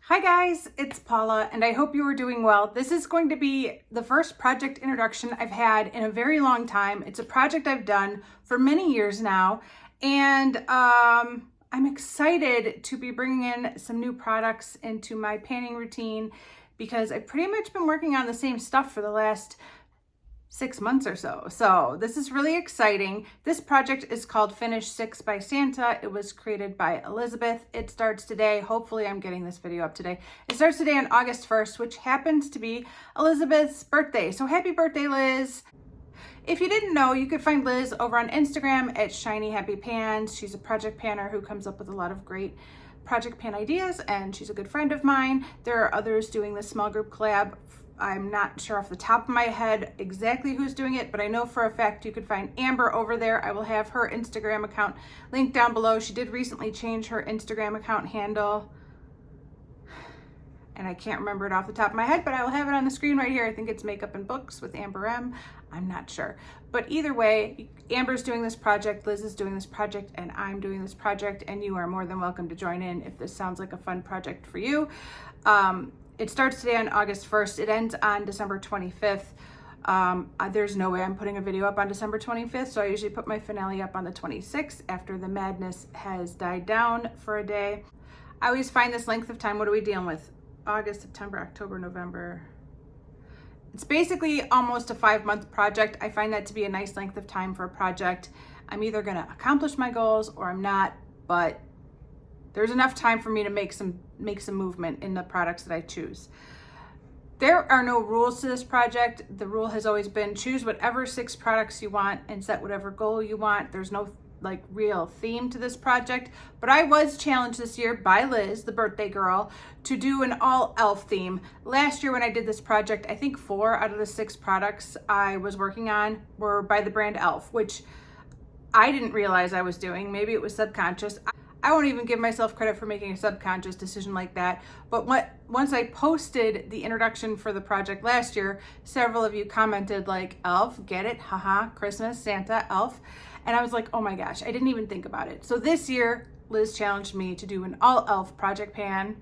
Hi guys, it's Paula and I hope you are doing well. This is going to be the first project introduction I've had in a very long time. It's a project I've done for many years now, and I'm excited to be bringing in some new products into my panning routine because I've pretty much been working on the same stuff for the last 6 months or so. So this is really exciting. This project is called Finish 6 by Santa. It was created by Elizabeth. It starts today. Hopefully I'm getting this video up today. It starts today on August 1st, which happens to be Elizabeth's birthday. So happy birthday, Liz. If you didn't know, you could find Liz over on Instagram at Shiny Happy Pans. She's a project panner who comes up with a lot of great project pan ideas, and she's a good friend of mine. There are others doing the small group collab. I'm not sure off the top of my head exactly who's doing it, but I know for a fact you could find Amber over there. I will have her Instagram account linked down below. She did recently change her Instagram account handle, and I can't remember it off the top of my head, but I will have it on the screen right here. I think it's Makeup and Books with Amber M. I'm not sure. But either way, Amber's doing this project, Liz is doing this project, and I'm doing this project, and you are more than welcome to join in if this sounds like a fun project for you. It starts today on August 1st. It ends on December 25th. There's no way I'm putting a video up on December 25th, so I usually put my finale up on the 26th after the madness has died down for a day. I always find this length of time, what are we dealing with? August, September, October, November. It's basically almost a 5-month project. I find that to be a nice length of time for a project. I'm either gonna accomplish my goals or I'm not, but there's enough time for me to make some movement in the products that I choose. There are no rules to this project. The rule has always been choose whatever 6 products you want and set whatever goal you want. There's no like real theme to this project, but I was challenged this year by Liz, the birthday girl, to do an all elf theme. Last year when I did this project, I think 4 out of the 6 products I was working on were by the brand Elf, which I didn't realize I was doing. Maybe it was subconscious. I won't even give myself credit for making a subconscious decision like that. But once I posted the introduction for the project last year, several of you commented like, Elf, get it? Haha, Christmas, Santa, Elf. And I was like, oh my gosh, I didn't even think about it. So this year, Liz challenged me to do an all elf project pan,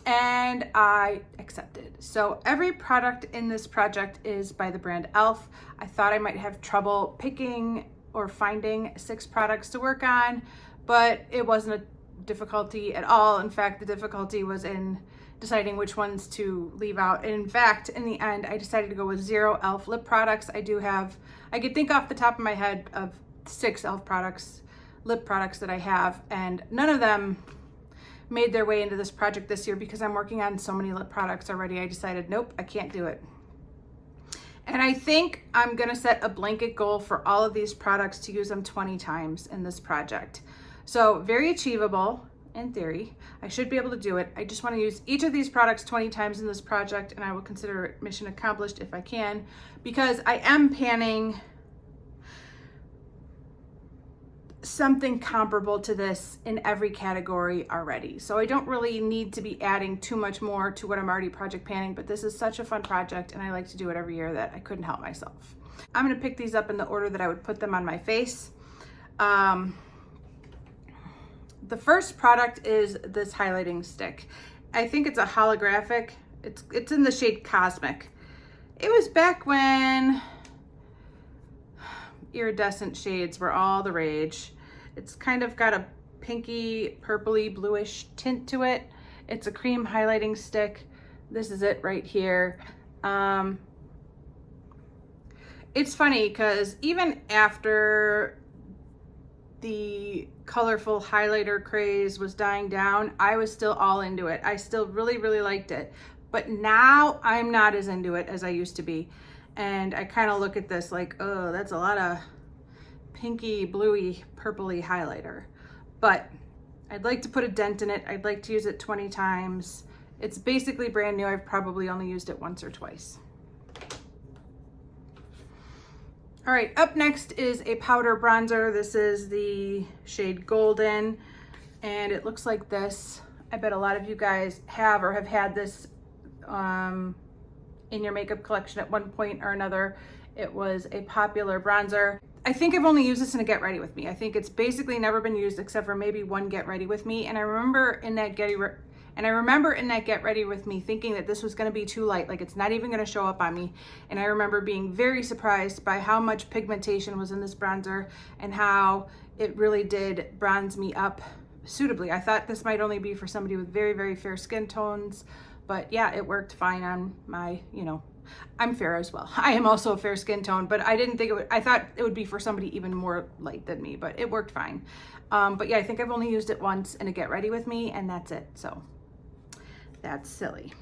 and I accepted. So every product in this project is by the brand Elf. I thought I might have trouble picking or finding 6 products to work on, but it wasn't a difficulty at all. In fact, the difficulty was in deciding which ones to leave out. And in fact, in the end, I decided to go with 0 Elf lip products. I could think off the top of my head of 6 Elf products, lip products that I have, and none of them made their way into this project this year because I'm working on so many lip products already. I decided, nope, I can't do it. And I think I'm gonna set a blanket goal for all of these products to use them 20 times in this project. So very achievable in theory. I should be able to do it. I just want to use each of these products 20 times in this project, and I will consider it mission accomplished if I can, because I am panning something comparable to this in every category already. So I don't really need to be adding too much more to what I'm already project panning, but this is such a fun project and I like to do it every year that I couldn't help myself. I'm gonna pick these up in the order that I would put them on my face. The first product is this highlighting stick. I think it's a holographic. It's in the shade Cosmic. It was back when iridescent shades were all the rage. It's kind of got a pinky, purpley, bluish tint to it. It's a cream highlighting stick. This is it right here. It's funny because even after the colorful highlighter craze was dying down, I was still all into it. I still really, really liked it. But now I'm not as into it as I used to be. And I kind of look at this like, oh, that's a lot of pinky, bluey, purpley highlighter. But I'd like to put a dent in it. I'd like to use it 20 times. It's basically brand new. I've probably only used it once or twice. All right, up next is a powder bronzer. This is the shade Golden, and it looks like this. I bet a lot of you guys have or have had this in your makeup collection at one point or another. It was a popular bronzer. I think I've only used this in a Get Ready With Me. I think it's basically never been used except for maybe one Get Ready With Me. And I remember in that And I remember in that Get Ready With Me thinking that this was gonna be too light, like it's not even gonna show up on me. And I remember being very surprised by how much pigmentation was in this bronzer and how it really did bronze me up suitably. I thought this might only be for somebody with very, very fair skin tones, but yeah, it worked fine on my, you know, I'm fair as well. I am also a fair skin tone, but I didn't think it would, I thought it would be for somebody even more light than me, but it worked fine. But yeah, I think I've only used it once in a Get Ready With Me, and that's it. So that's silly.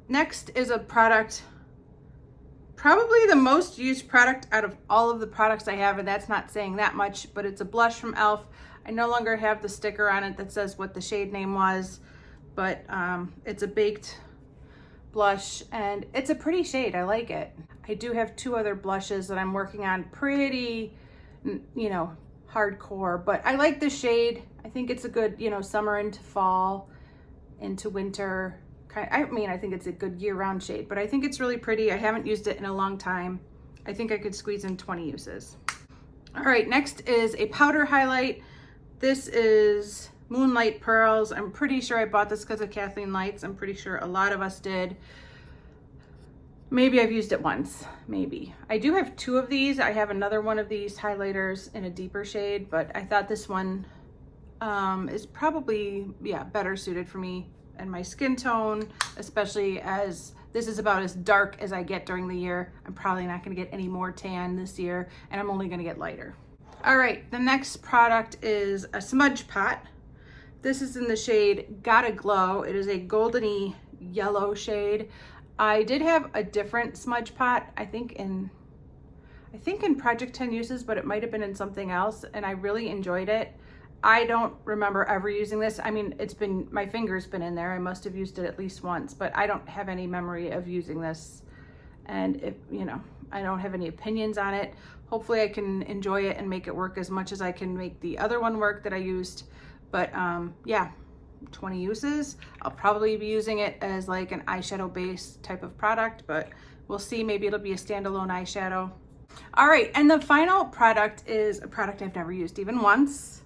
Next is a product, probably the most used product out of all of the products I have, and that's not saying that much, but it's a blush from e.l.f. I no longer have the sticker on it that says what the shade name was, but it's a baked blush and it's a pretty shade. I like it. I do have two other blushes that I'm working on pretty, you know, hardcore, but I like the shade. I think it's a good, you know, summer into fall, into winter. I mean, I think it's a good year-round shade, but I think it's really pretty. I haven't used it in a long time. I think I could squeeze in 20 uses. All right, next is a powder highlight. This is Moonlight Pearls. I'm pretty sure I bought this because of Kathleen Lights. I'm pretty sure a lot of us did. Maybe I've used it once, maybe. I do have two of these. I have another one of these highlighters in a deeper shade, but I thought this one is probably, yeah, better suited for me and my skin tone, especially as this is about as dark as I get during the year. I'm probably not gonna get any more tan this year, and I'm only gonna get lighter. All right, the next product is a smudge pot. This is in the shade Gotta Glow. It is a goldeny yellow shade. I did have a different smudge pot, I think in Project 10 Uses, but it might have been in something else, and I really enjoyed it. I don't remember ever using this. I mean, my finger's been in there. I must have used it at least once, but I don't have any memory of using this. And if, you know, I don't have any opinions on it. Hopefully I can enjoy it and make it work as much as I can make the other one work that I used. But yeah, 20 uses. I'll probably be using it as like an eyeshadow base type of product, but we'll see. Maybe it'll be a standalone eyeshadow. All right, and the final product is a product I've never used even once,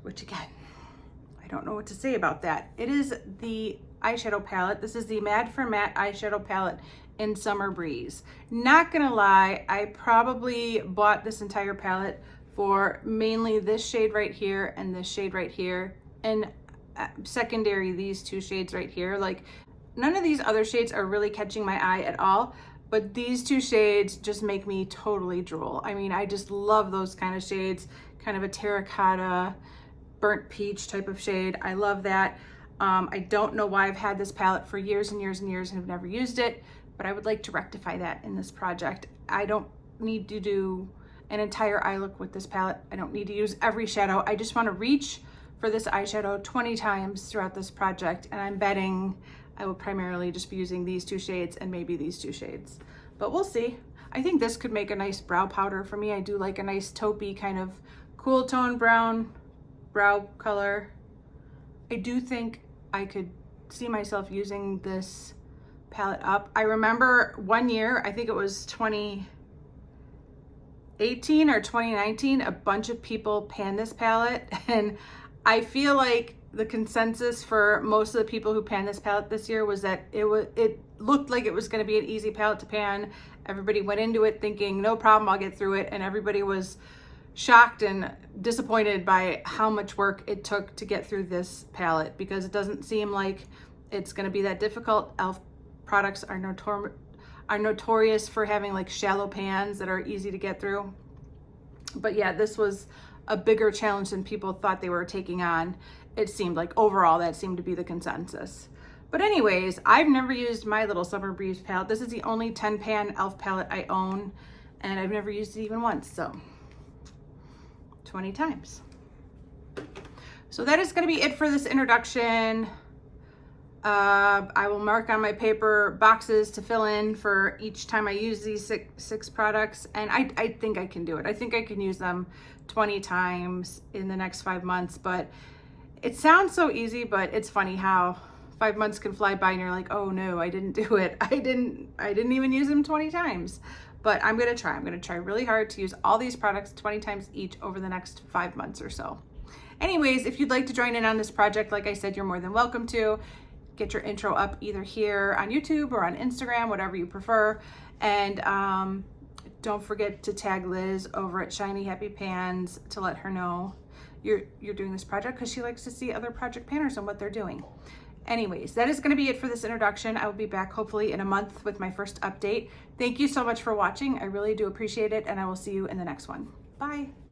which again, I don't know what to say about that. It is the eyeshadow palette. This is the Mad for Matte eyeshadow palette in Summer Breeze. Not gonna lie, I probably bought this entire palette for mainly this shade right here and this shade right here, and secondary these two shades right here. Like, none of these other shades are really catching my eye at all, but these two shades just make me totally drool. I mean, I just love those kind of shades, kind of a terracotta, burnt peach type of shade. I love that. I don't know why I've had this palette for years and years and years and have never used it, but I would like to rectify that in this project. I don't need to do an entire eye look with this palette. I don't need to use every shadow. I just want to reach for this eyeshadow 20 times throughout this project, and I'm betting I will primarily just be using these two shades and maybe these two shades, but we'll see. I think this could make a nice brow powder for me. I do like a nice taupey kind of cool tone brown brow color. I do think I could see myself using this palette up. I remember one year, I think it was 2018 or 2019, a bunch of people panned this palette, and I feel like the consensus for most of the people who panned this palette this year was that it looked like it was going to be an easy palette to pan. Everybody went into it thinking, no problem, I'll get through it, and everybody was shocked and disappointed by how much work it took to get through this palette, because it doesn't seem like it's going to be that difficult. e.l.f. products are notorious for having like shallow pans that are easy to get through. But yeah, this was a bigger challenge than people thought they were taking on. It seemed like overall that seemed to be the consensus. But anyways, I've never used my little Summer Breeze palette. This is the only 10 pan e.l.f. palette I own, and I've never used it even once, so 20 times. So that is going to be it for this introduction. I will mark on my paper boxes to fill in for each time I use these six products, and I think I can do it. I think I can use them 20 times in the next 5 months, but it sounds so easy, but it's funny how 5 months can fly by and you're like, oh no, I didn't do it. I didn't even use them 20 times. But I'm gonna try really hard to use all these products 20 times each over the next 5 months or so. Anyways, if you'd like to join in on this project, like I said, you're more than welcome to. Get your intro up either here on YouTube or on Instagram, whatever you prefer. And don't forget to tag Liz over at Shiny Happy Pans to let her know you're doing this project, because she likes to see other project panners and what they're doing. Anyways, that is going to be it for this introduction. I will be back hopefully in a month with my first update. Thank you so much for watching. I really do appreciate it, and I will see you in the next one. Bye.